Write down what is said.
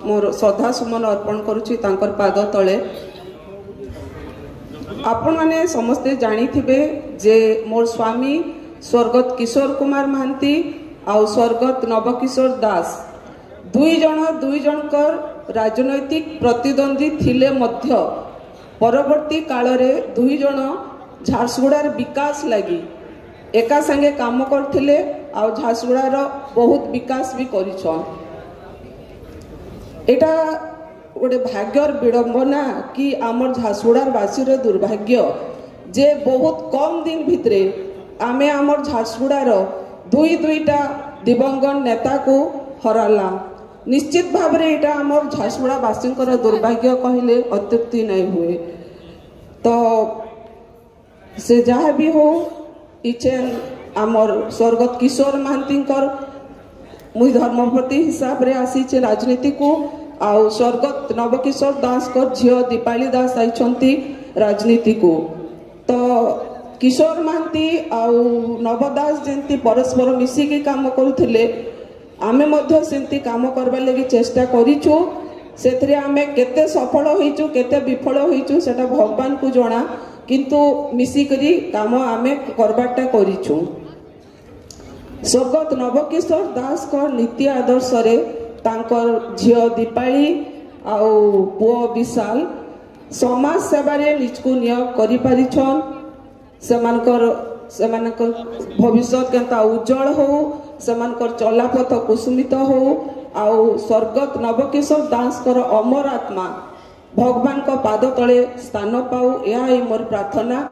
मोर श्रद्धा सुमन अर्पण करुछि तांकर पाद तले। आपण माने समस्ते जानी थिबे जे मोर स्वामी स्वर्गत किशोर कुमार महांती आउ स्वर्गत नवकिशोर दास दुई जनकर राजनैतिक प्रतिद्वंदी थिले मध्य परवर्ती काल रे दुई जन झारसुगुड़ार विकास लगी एका संगे काम करथिले आउ झारसुगुड़ार बहुत विकास भी करिछन। एटा गोटे भाग्यर विडंबना कि आमर झारसुगुड़ार वासी रे दुर्भाग्य जे बहुत कम दिन भितरे आमे आमर झारसुगुड़ार दुईटा दिवंगत नेता को हराला। निश्चित भाव रे एटा आमर झारसुगुड़ा वासी दुर्भाग्य कहले अत्युक्ति नहीं हुए। तो से जहाँ भी हो इचेन आमर स्वर्गत किशोर महांती मुई धर्मपति हिसाब रे आसी राजनीति को आउ स्वर्गत नवकिशोर दास को झियो दीपाली दास आई राजनीति को। तो किशोर महांती आउ नवदास जंती परस्पर मिसिकी काम करुथिले आमे मध्य सेंती काम करबा लगी चेष्टा करिछु। सेथरे आमे केते सफल होइछु केते विफल होइछु सेटा भगवान को जणा, किंतु मिसिकरी काम आमे करबाटा करिछु। स्वर्गत नवकिशोर दास को नीति आदर्श रे तांकर झियो दीपाली आउ पुओ विशाल समाज सेवा रे निजको नियोग करि पारिछन। सेमानकर भविष्य केंता उज्जवल हो, सेमानकर चलापथ कुसुमित हो आउ स्वर्गत नवकिशोर दास कर अमर आत्मा भगवान को पाद तले स्थान पाऊ, यह मोर प्रार्थना।